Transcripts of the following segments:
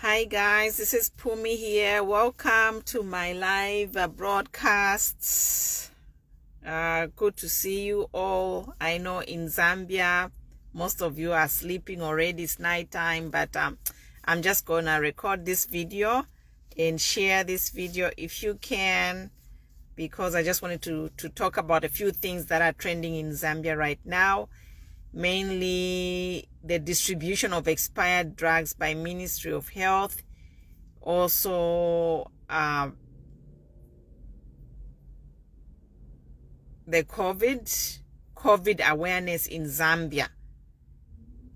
Hi guys, this is Pumi here. Welcome to my live broadcasts. Good to see you all. I know in Zambia, most of you are sleeping already. It's nighttime, but I'm just gonna record this video and share this video if you can, because I just wanted to talk about a few things that are trending in Zambia right now. Mainly the distribution of expired drugs by Ministry of Health. Also, the COVID awareness in Zambia.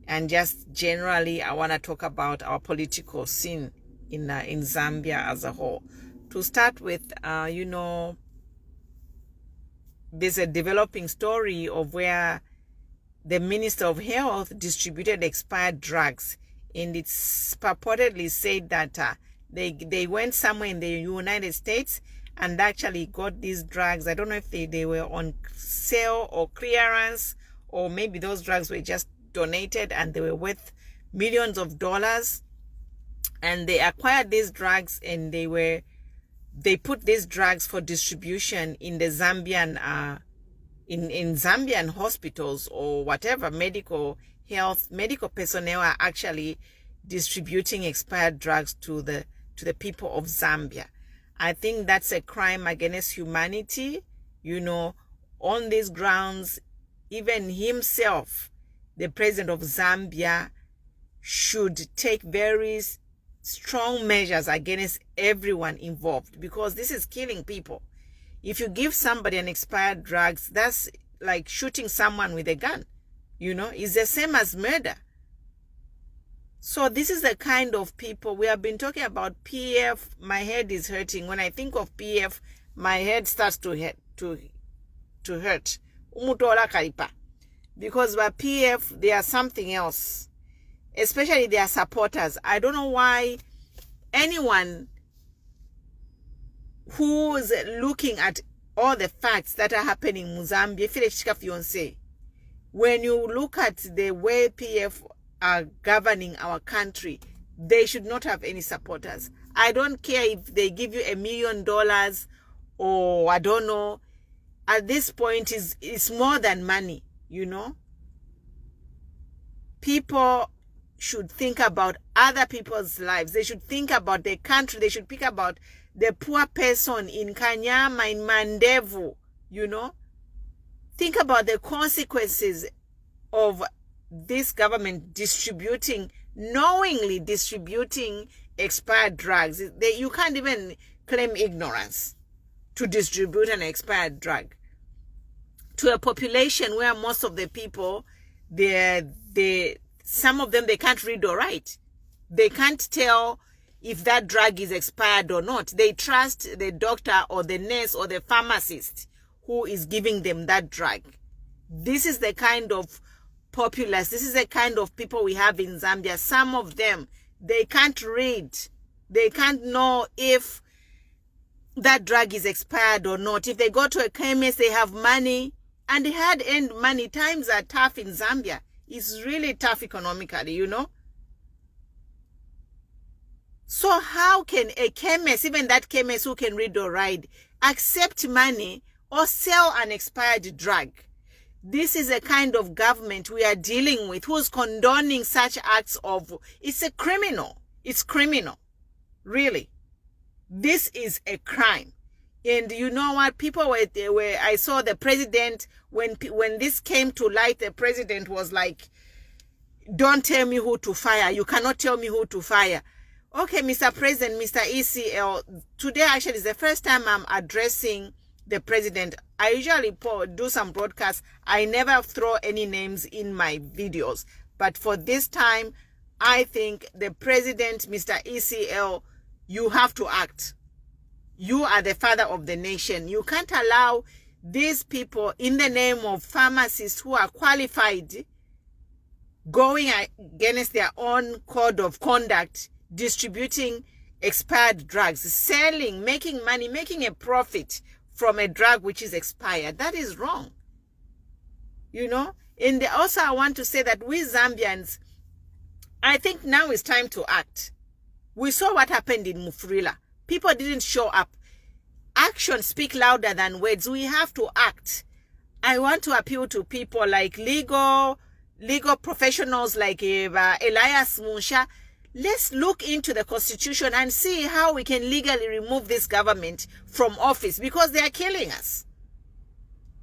And just generally, I want to talk about our political scene in Zambia as a whole. To start with, there's a developing story of where the Minister of Health distributed expired drugs, and it's purportedly said that they went somewhere in the United States and actually got these drugs. I don't know if they were on sale or clearance, or maybe those drugs were just donated and they were worth millions of dollars, and they acquired these drugs and they put these drugs for distribution in the Zambian in Zambian hospitals or whatever. Medical personnel are actually distributing expired drugs to the people of Zambia. I think that's a crime against humanity. On these grounds, even himself, the president of Zambia, should take very strong measures against everyone involved, because this is killing people. If you give somebody an expired drugs, that's like shooting someone with a gun. It's the same as murder. So this is the kind of people we have been talking about. PF, my head is hurting. When I think of PF, my head starts to hurt. Because by PF, they are something else. Especially their supporters. I don't know why anyone who's looking at all the facts that are happening in Zambia, when you look at the way PF are governing our country, they should not have any supporters. I don't care if they give you $1 million or I don't know. At this point, it's more than money, People should think about other people's lives. They should think about their country. They should think about the poor person in Kanyama, in Mandevu, Think about the consequences of this government knowingly distributing expired drugs. You can't even claim ignorance to distribute an expired drug to a population where most of the people, some of them, they can't read or write. They can't tell if that drug is expired or not. They trust the doctor or the nurse or the pharmacist who is giving them that drug. This is the kind of populace, this is the kind of people we have in Zambia. Some of them, they can't read. They can't know if that drug is expired or not. If they go to a chemist, they have money, and they had earned money. Times are tough in Zambia. It's really tough economically, So how can a chemist, even that chemist who can read or write, accept money or sell an expired drug? This is a kind of government we are dealing with, who's condoning such acts of... It's a criminal. It's criminal. Really. This is a crime. And you know what? People were I saw the president, when this came to light, the president was like, don't tell me who to fire. You cannot tell me who to fire. Okay, Mr. President, Mr. ECL, today actually is the first time I'm addressing the president. I usually do some broadcasts. I never throw any names in my videos. But for this time, I think the president, Mr. ECL, you have to act. You are the father of the nation. You can't allow these people, in the name of pharmacists who are qualified, going against their own code of conduct, distributing expired drugs, selling, making money, making a profit from a drug which is expired. That is wrong. And also I want to say that we Zambians, I think now is time to act. We saw what happened in Mufulira. People didn't show up. Actions speak louder than words. We have to act. I want to appeal to people like legal professionals like Elias Musha. Let's look into the constitution and see how we can legally remove this government from office, because they are killing us.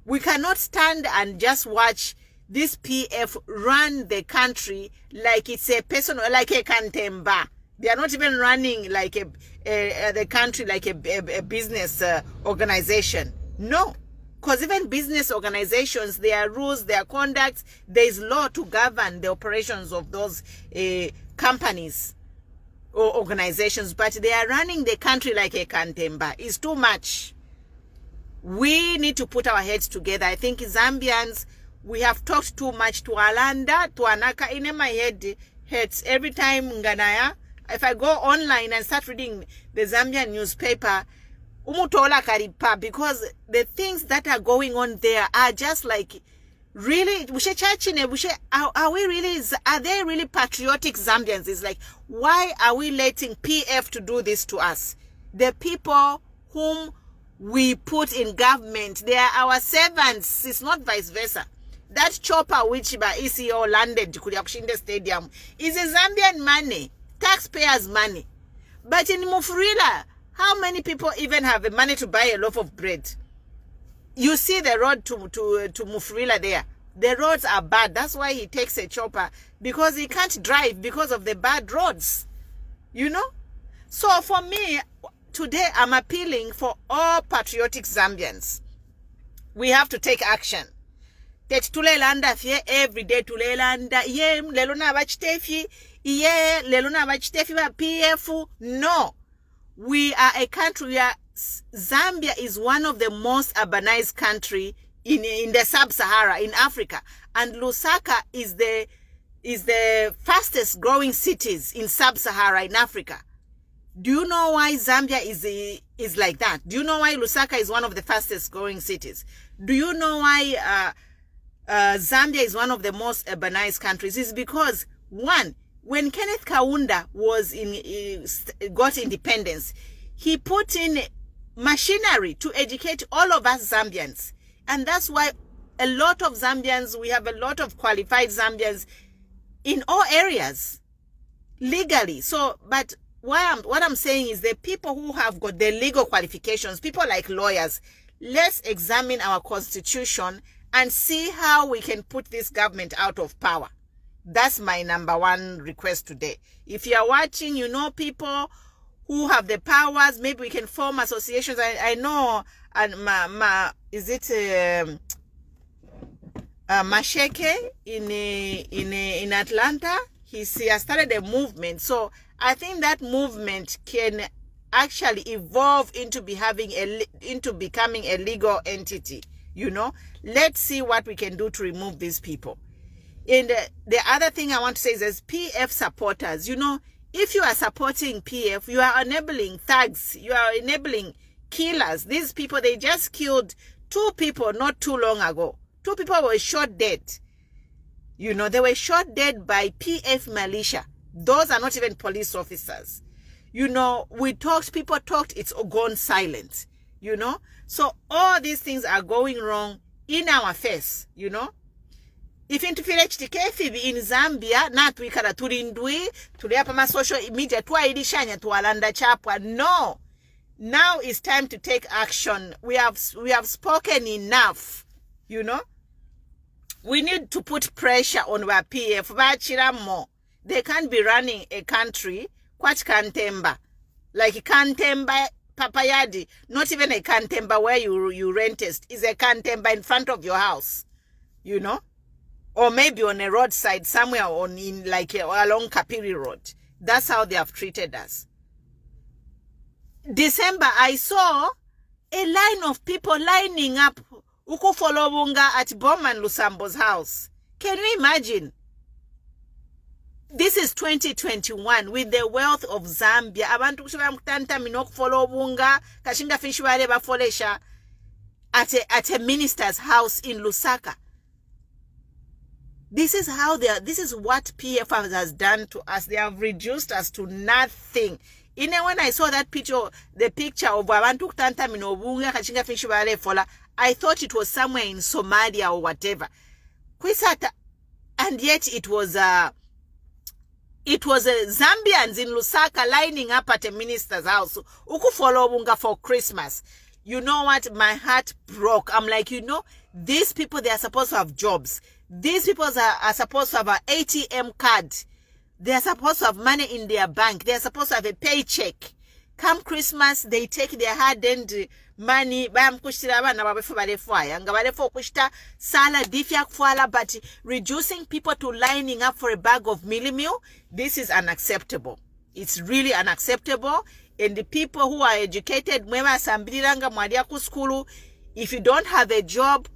We cannot stand and just watch this PF run the country like it's a person, like a kantemba. They are not even running like the country like a business organization. No. Because even business organizations, there are rules, there are conducts, there is law to govern the operations of those companies or organizations, but they are running the country like a kantemba. It's too much. We need to put our heads together. I think Zambians, we have talked too much to Alanda, to Anaka. In my head hurts every time Nganaya. If I go online and start reading the Zambian newspaper, because the things that are going on there are just like, really, are they really patriotic Zambians? It's like, why are we letting PF to do this to us? The people whom we put in government, they are our servants. It's not vice versa. That chopper which by ECO landed to Kuyakushinde Stadium is a Zambian money, taxpayers' money. But in Mufulira, how many people even have the money to buy a loaf of bread? You see the road to Mufulira there. The roads are bad. That's why he takes a chopper, because he can't drive because of the bad roads. You know? So for me, today I'm appealing for all patriotic Zambians. We have to take action. That tulelanda fie every day tulelanda ye lelona bachitefi ye lelona bachitefi ba PF. No. We are a country where Zambia is one of the most urbanized country in the sub-Sahara in Africa, and Lusaka is the fastest growing cities in sub-Sahara in Africa. Do you know why Zambia is like that? Do you know why Lusaka is one of the fastest growing cities? Do you know why Zambia is one of the most urbanized countries? It's because, one, when Kenneth Kaunda got independence, he put in machinery to educate all of us Zambians. And that's why a lot of Zambians, we have a lot of qualified Zambians in all areas, legally. So, but what I'm saying is the people who have got the legal qualifications, people like lawyers, let's examine our constitution and see how we can put this government out of power. That's my number one request today. If you are watching, you know people who have the powers, maybe we can form associations. I know, and is it Masheke in Atlanta? He has started a movement. So I think that movement can actually evolve into becoming a legal entity. You know, let's see what we can do to remove these people. And the other thing I want to say is, as PF supporters, you know, if you are supporting PF, you are enabling thugs, you are enabling killers. These people, they just killed 2 people not too long ago. 2 people were shot dead. You know, they were shot dead by PF militia. Those are not even police officers. You know, people talked, it's gone silent. You know, so all these things are going wrong in our face, you know. If interference in Zambia, not we can turindui, tuliapa social media, tuaidishanya tualanda chapwa. No. Now it's time to take action. We have spoken enough, you know. We need to put pressure on our PF. They can't be running a country, quite kantemba. Like kantemba papayadi, not even a kantemba where you rentest, is a kantemba in front of your house, you know. Or maybe on a roadside somewhere along Kapiri Road. That's how they have treated us. December, I saw a line of people lining up Ukufolobunga at Bowman Lusambo's house. Can you imagine? This is 2021 with the wealth of Zambia. Abantu kushiba minok folobunga kashinga fishware bafolesha at a minister's house in Lusaka. This is how this is what PF has done to us. They have reduced us to nothing. When I saw that picture, the picture of Abantu Tanta Minobunga Kachinga Finchibare Fola, I thought it was somewhere in Somalia or whatever. And yet it was Zambians in Lusaka lining up at a minister's house. Uku follow bunga for Christmas. You know what? My heart broke. I'm like, these people, they are supposed to have jobs. These people are supposed to have an ATM card. They are supposed to have money in their bank. They are supposed to have a paycheck. Come Christmas, they take their hard-earned money. But reducing people to lining up for a bag of mealie meal, this is unacceptable. It's really unacceptable. And the people who are educated, if you don't have a job,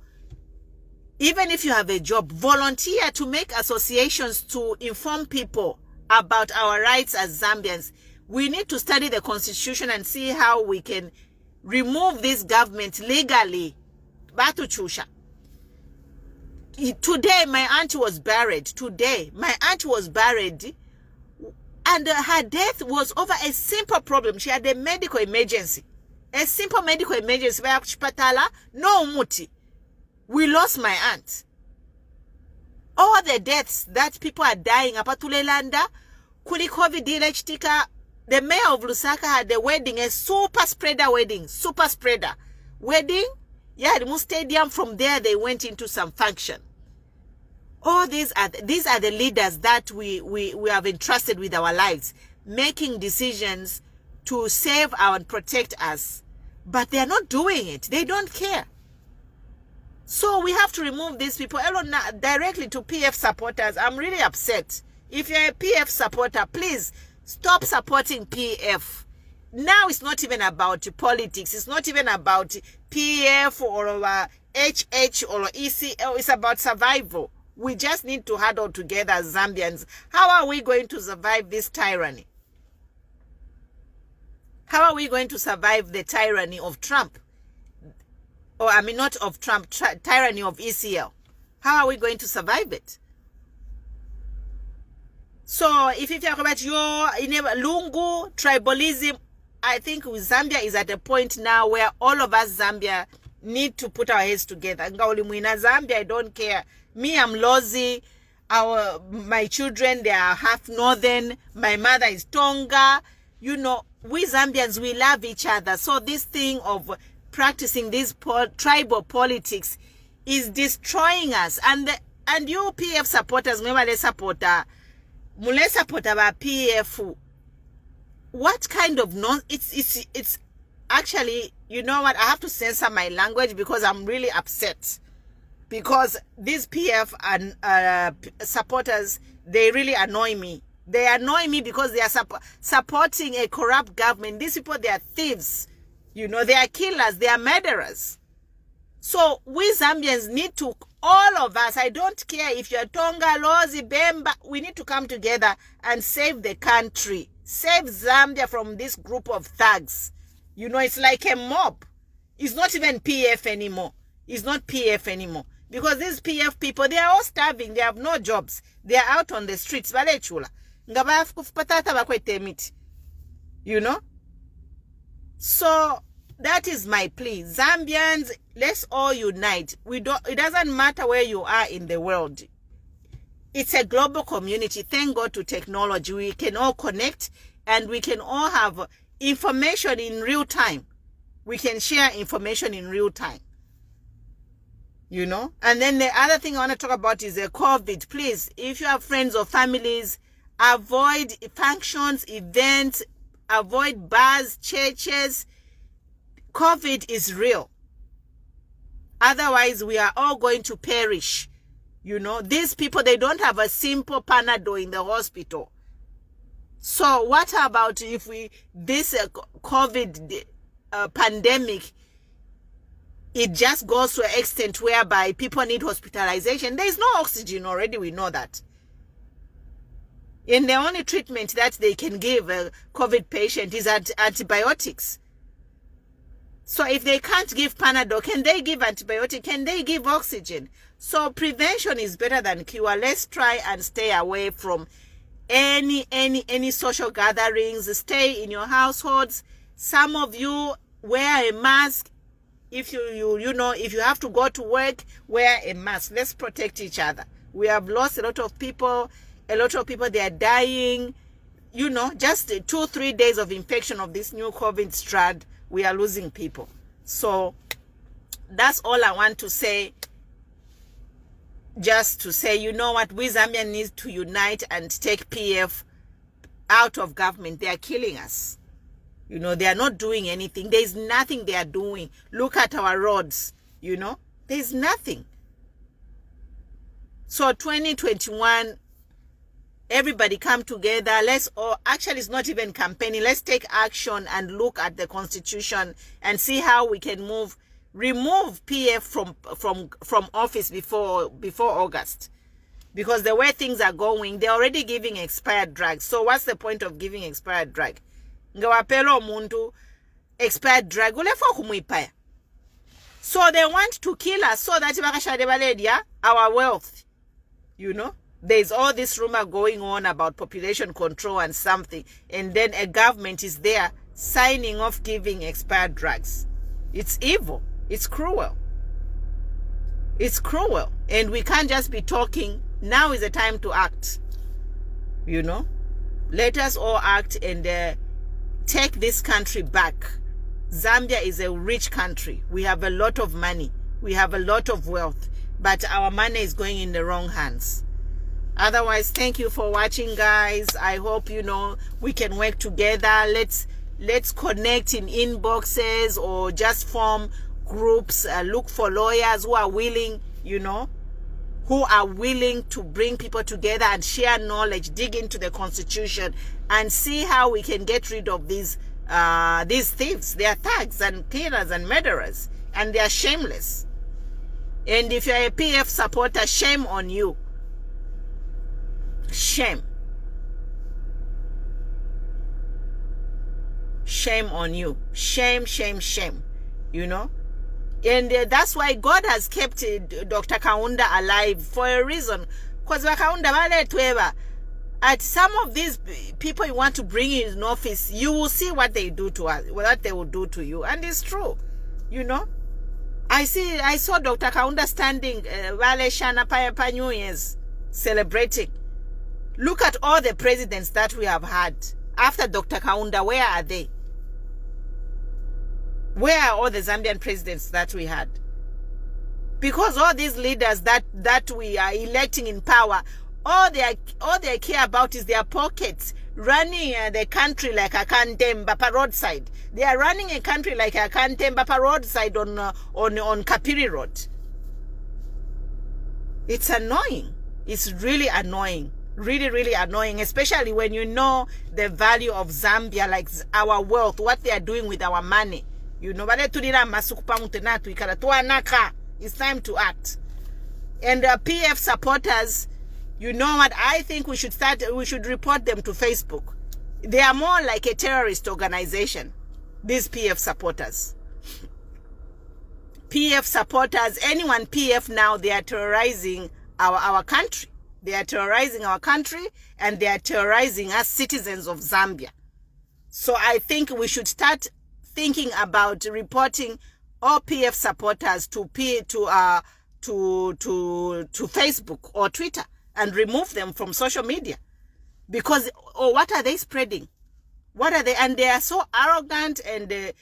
even if you have a job, volunteer to make associations to inform people about our rights as Zambians. We need to study the constitution and see how we can remove this government legally. Batuchusha. Today, my aunt was buried. And her death was over a simple problem. She had a medical emergency. A simple medical emergency. No muti. We lost my aunt. All the deaths that people are dying, apatulelanda, kuli COVID tika. The mayor of Lusaka had a wedding, a super spreader wedding. Yeah, the stadium. From there, they went into some function. All these are the leaders that we have entrusted with our lives, making decisions to save and protect us. But they are not doing it. They don't care. So we have to remove these people. Directly to PF supporters, I'm really upset. If you're a PF supporter, please stop supporting PF. Now it's not even about politics. It's not even about PF or HH or ECL. It's about survival. We just need to huddle together as Zambians. How are we going to survive this tyranny? How are we going to survive the tyranny of Trump? Not of Trump, tyranny of ECL. How are we going to survive it? So, if you talk about your Lungu, tribalism, I think Zambia is at a point now where all of us Zambia need to put our heads together. Zambia, I don't care. Me, I'm Lozi. My children, they are half northern. My mother is Tonga. We Zambians, we love each other. So this thing of practicing this tribal politics is destroying us. And you PF supporters, remember the supporter PF. What kind of it's actually, you know what, I have to censor my language because I'm really upset. Because these PF supporters, they really annoy me. They annoy me because they are supporting a corrupt government. These people, they are thieves. They are killers. They are murderers. So we Zambians need to, all of us, I don't care if you're Tonga, Lozi, Bemba, we need to come together and save the country. Save Zambia from this group of thugs. It's like a mob. It's not even PF anymore. It's not PF anymore. Because these PF people, they are all starving. They have no jobs. They are out on the streets. So that is my plea. Zambians, let's all unite. It doesn't matter where you are in the world. It's a global community. Thank God to technology. We can all connect and we can all have information in real time. We can share information in real time. And then the other thing I want to talk about is the COVID. Please, if you have friends or families, avoid functions, events, avoid bars, churches. COVID is real. Otherwise, we are all going to perish. These people, they don't have a simple Panadol in the hospital. So what about if this COVID pandemic, it just goes to an extent whereby people need hospitalization. There is no oxygen already, we know that. And the only treatment that they can give a COVID patient is antibiotics. So if they can't give Panadol, can they give antibiotic? Can they give oxygen? So prevention is better than cure. Let's try and stay away from any social gatherings. Stay in your households. Some of you wear a mask. If if you have to go to work, wear a mask. Let's protect each other. We have lost a lot of people. A lot of people, they are dying. Just 2-3 days of infection of this new COVID strand, we are losing people. So that's all I want to say. Just to say, we Zambians need to unite and take PF out of government. They are killing us. They are not doing anything. There is nothing they are doing. Look at our roads. There is nothing. So 2021, everybody come together. Actually, it's not even campaigning. Let's take action and look at the constitution and see how we can remove PF from office before August. Because the way things are going, they're already giving expired drugs. So what's the point of giving expired drug? Ngawapelo omuntu expired drug ulefo kumuipaya. So they want to kill us so that our wealth. There's all this rumor going on about population control and something, and then a government is there signing off giving expired drugs. It's evil. It's cruel. It's cruel. And we can't just be talking. Now is the time to act. Let us all act and take this country back. Zambia is a rich country. We have a lot of money. We have a lot of wealth. But our money is going in the wrong hands. Otherwise, thank you for watching, guys. I hope, we can work together. Let's connect in inboxes or just form groups. Look for lawyers who are willing, to bring people together and share knowledge, dig into the constitution and see how we can get rid of these thieves. They are thugs and killers and murderers, and they are shameless. And if you're a PF supporter, shame on you. Shame. Shame on you. Shame, shame, shame. And that's why God has kept Dr. Kaunda alive for a reason. Because at some of these people you want to bring in office, you will see what they do to us, what they will do to you. And it's true. I saw Dr. Kaunda standing Vale Shana Payapa New Year's celebrating. Look at all the presidents that we have had after Dr. Kaunda. Where are they? Where are all the Zambian presidents that we had? Because all these leaders that we are electing in power, all they care about is their pockets, running the country like a Kantembapa roadside. They are running a country like a Kantembapa roadside on Kapiri Road. It's annoying. It's really annoying. Really, really annoying, especially when you know the value of Zambia, like our wealth, what they are doing with our money. It's time to act. And PF supporters, you know what? I think we should report them to Facebook. They are more like a terrorist organization, these PF supporters. PF supporters, anyone PF now, they are terrorizing our country. They are terrorizing our country and they are terrorizing us citizens of Zambia. So I think we should start thinking about reporting all PF supporters to Facebook or Twitter and remove them from social media. Because what are they spreading? What are they? And they are so arrogant and they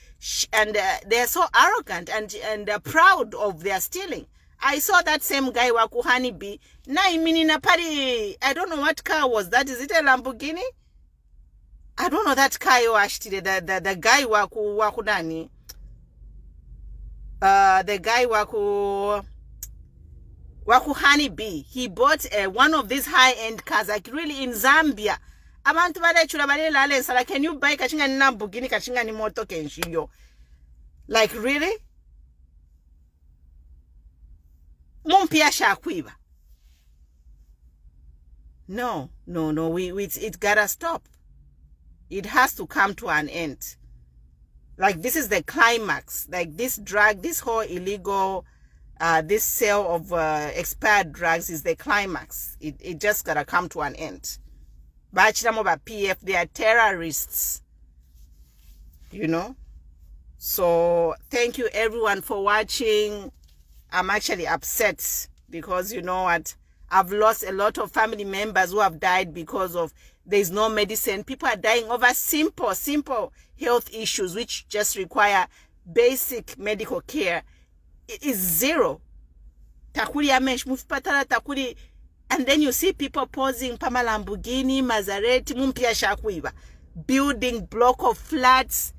are so arrogant and proud of their stealing. I saw that same guy Wakuhani B. I don't know what car was that. Is it a Lamborghini? I don't know that car you actually. The guy Wakunani. The guy Wakuhani B. He bought one of these high-end cars, like really in Zambia. Can you buy Lamborghini kachinga moto kenshiyo? Like really? No, it gotta stop. It has to come to an end. Like, this is the climax. Like, this drug, this whole illegal, this sale of expired drugs is the climax. It just gotta come to an end. Bachiramoba PF, they are terrorists. You know? So, thank you everyone for watching. I'm actually upset because, you know what, I've lost a lot of family members who have died because of there's no medicine. People are dying over simple health issues which just require basic medical care. It is zero. Takuri amesh mufipatala takuri, and then you see people posing Pama Lamborghini, Maserati, mumpia shakuiba, building block of flats.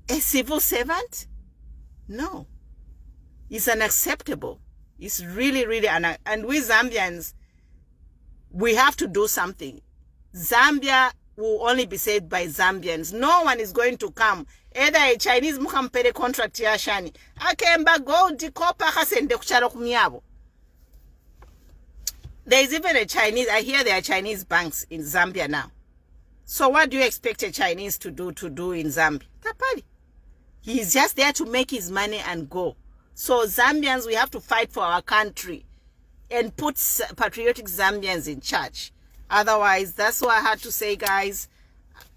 A civil servant? No. It's unacceptable. It's really and we Zambians, we have to do something. Zambia will only be saved by Zambians. No one is going to come. Either a Chinese mukampere contract ya shani. Akemba gold kopa kasende kuchalo kumyabo. There is even a Chinese, I hear there are Chinese banks in Zambia now. So what do you expect a Chinese to do in Zambia? Tapali. He's just there to make his money and go. So Zambians, we have to fight for our country and put patriotic Zambians in charge. Otherwise, that's what I had to say, guys.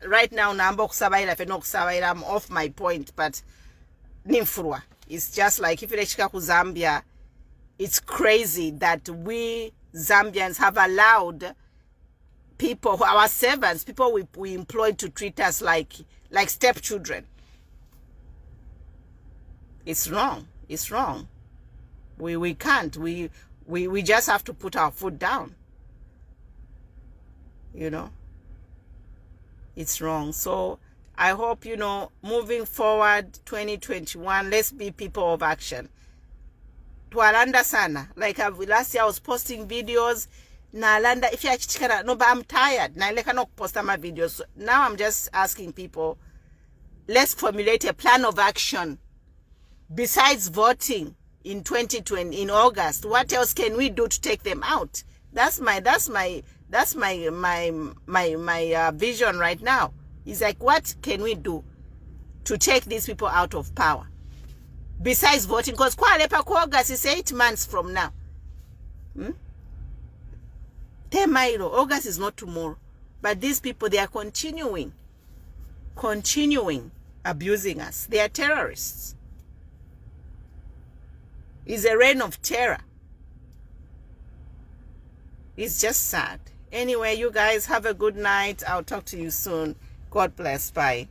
Right now, I'm off my point, but nimfurwa. It's just like if you Zambia, it's crazy that we Zambians have allowed people, our servants, people we employed to treat us like stepchildren. It's wrong. It's wrong. We can't. We just have to put our foot down. You know? It's wrong. So I hope, you know, moving forward 2021, let's be people of action. Tualanda sana. Like last year I was posting videos. Nalanda if you no, but I'm tired. Na I cannot post my videos. Now I'm just asking people, let's formulate a plan of action. Besides voting in 2020 in August, what else can we do to take them out? That's my vision right now. It's like, what can we do to take these people out of power? Besides voting, because August is 8 months from now. August is not tomorrow. But these people, they are continuing abusing us. They are terrorists. It's a reign of terror. It's just sad. Anyway, you guys have a good night. I'll talk to you soon. God bless. Bye.